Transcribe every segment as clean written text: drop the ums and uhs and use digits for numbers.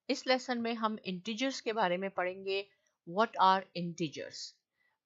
इस लेसन में हम इंटीजर्स के बारे में पढ़ेंगे। What are integers?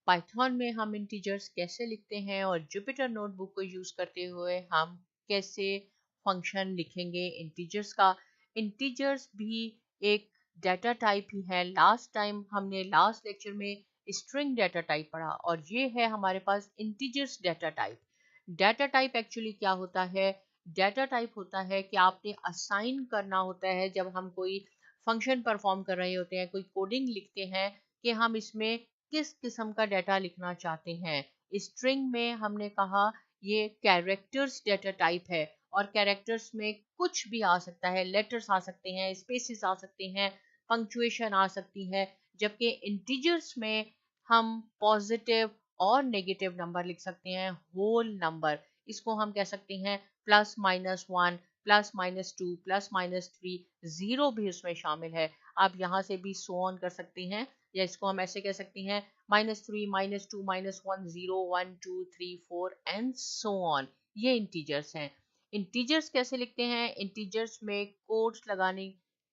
पाइथन में हम इंटीजर्स कैसे लिखते हैं और जुपिटर नोटबुक को यूज करते हुए हम कैसे फंक्शन लिखेंगे इंटीजर्स का। इंटीजर्स भी एक डाटा टाइप ही है। लास्ट टाइम हमने लास्ट लेक्चर में स्ट्रिंग डाटा टाइप पढ़ा और ये है हमारे पास integers data type. Data type actually क्या होता है? डाटा टाइप होता है कि आपने असाइन करना होता है जब हम कोई फंक्शन परफॉर्म कर रहे होते हैं, कोई कोडिंग लिखते हैं, कि हम इसमें किस किस्म का डाटा लिखना चाहते हैं। स्ट्रिंग में हमने कहा ये कैरेक्टर्स डाटा टाइप है और कैरेक्टर्स में कुछ भी आ सकता है, लेटर्स आ सकते हैं, स्पेसेस आ सकते हैं, पंक्चुएशन आ सकती है। जबकि इंटीजर्स में हम पॉजिटिव और नेगेटिव नंबर लिख सकते हैं, होल नंबर। इसको हम कह सकते हैं +-1, +-2, +-3, जीरो भी उसमें शामिल है। आप यहाँ से भी सो ऑन कर सकते हैं, या इसको हम ऐसे कह सकते हैं -3, -2, -1, 0, 1, 2, 3, 4 एंड सो ऑन। ये इंटीजर्स हैं। इंटीजर्स कैसे लिखते हैं? इंटीजर्स में कोड्स लगाने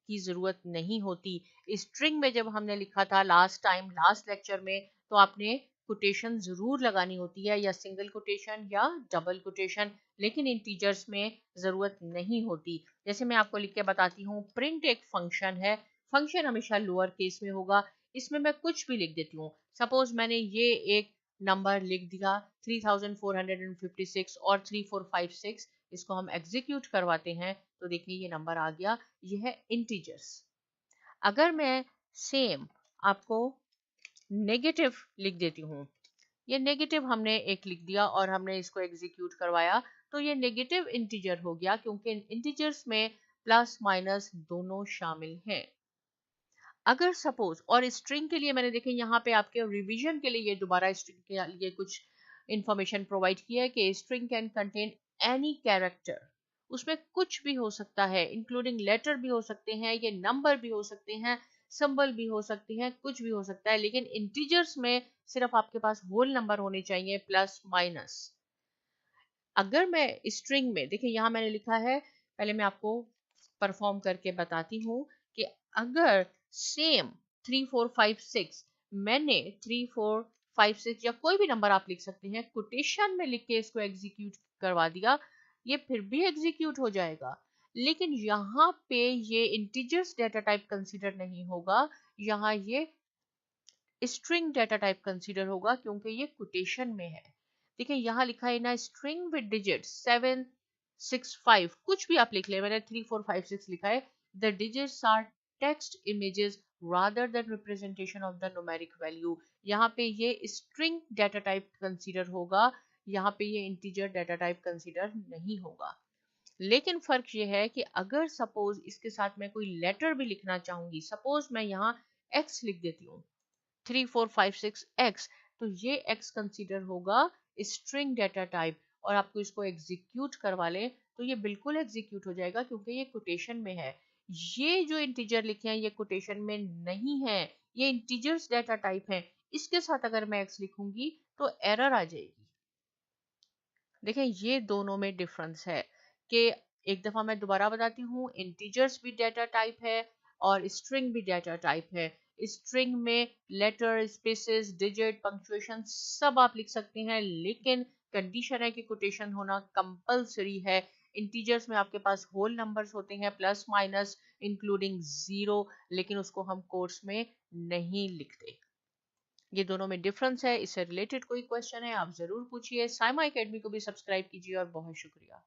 की जरूरत नहीं होती। स्ट्रिंग में जब हमने लिखा था लास्ट टाइम लास्ट लेक्चर में, तो आपने कोटेशन जरूर लगानी होती है, या सिंगल कोटेशन या डबल कोटेशन, लेकिन इंटीजर्स में जरूरत नहीं होती। जैसे मैं आपको लिख के बताती हूँ, प्रिंट एक फंक्शन है। फंक्शन हमेशा लोअर केस में होगा। इसमें मैं कुछ भी लिख देती हूँ। सपोज मैंने ये एक नंबर लिख दिया 3456 और 3456, इसको हम एग्जीक्यूट करवाते हैं तो देखिए ये नंबर आ गया। ये है इंटीजर्स। अगर मैं सेम आपको नेगेटिव लिख देती हूँ, ये नेगेटिव हमने एक लिख दिया और हमने इसको एग्जीक्यूट करवाया, तो ये नेगेटिव इंटीजर हो गया, क्योंकि इंटीजर्स में प्लस माइनस दोनों शामिल हैं। अगर सपोज, और स्ट्रिंग के लिए मैंने देखें यहाँ पे आपके रिवीजन के लिए ये दोबारा स्ट्रिंग के लिए कुछ इंफॉर्मेशन प्रोवाइड किया है कि string can contain any character. उसमें कुछ भी हो सकता है, इंक्लूडिंग लेटर भी हो सकते हैं, ये नंबर भी हो सकते हैं, सिंबल भी हो सकती हैं, कुछ भी हो सकता है। लेकिन इंटीजर्स में सिर्फ आपके पास होल नंबर होने चाहिए, प्लस माइनस। अगर मैं स्ट्रिंग में देखिए यहाँ मैंने लिखा है, पहले मैं आपको परफॉर्म करके बताती हूँ कि अगर सेम 3456 मैंने 3456 या कोई भी नंबर आप लिख सकते हैं कोटेशन में लिख के इसको एग्जीक्यूट करवा दिया, ये फिर भी एग्जीक्यूट हो जाएगा। लेकिन यहाँ पे ये इंटीजर्स डाटा टाइप कंसीडर नहीं होगा, यहाँ ये स्ट्रिंग डाटा टाइप कंसीडर होगा, क्योंकि ये कोटेशन में है। देखिए यहाँ लिखा है ना, स्ट्रिंग विद डिजिट 765, कुछ भी आप लिख ले, मैंने 3456 लिखा है। The digits are text images rather than representation of the numeric value। यहाँ पे ये स्ट्रिंग डाटा टाइप कंसीडर होगा, यहाँ पे ये इंटीजर डाटा टाइप कंसीडर नहीं होगा। लेकिन फर्क ये है कि अगर सपोज इसके साथ मैं कोई लेटर भी लिखना चाहूंगी, सपोज मैं यहाँ x लिख देती हूँ 3456x, तो ये x कंसीडर होगा स्ट्रिंग डाटा टाइप, और आपको इसको एग्जीक्यूट करवा ले तो ये बिल्कुल एग्जीक्यूट हो जाएगा, क्योंकि ये कोटेशन में है। ये जो इंटीजर लिखे हैं ये कोटेशन में नहीं है, ये इंटीजर्स डाटा टाइप है। इसके साथ अगर मैं x लिखूंगी तो एरर आ जाएगी। देखें ये दोनों में डिफरेंस है कि, एक दफा मैं दोबारा बताती हूँ, इंटीजर्स भी डाटा टाइप है और स्ट्रिंग भी डाटा टाइप है। स्ट्रिंग में लेटर, स्पेसेस, डिजिट, पंक्चुएशन सब आप लिख सकते हैं, लेकिन कंडीशन है कि कोटेशन होना कंपलसरी है। इंटीजर्स में आपके पास होल नंबर्स होते हैं, प्लस माइनस इंक्लूडिंग जीरो, लेकिन उसको हम कोर्स में नहीं लिखते। ये दोनों में डिफरेंस है। इससे रिलेटेड कोई क्वेश्चन है आप जरूर पूछिए। साइमा एकेडमी को भी सब्सक्राइब कीजिए और बहुत शुक्रिया।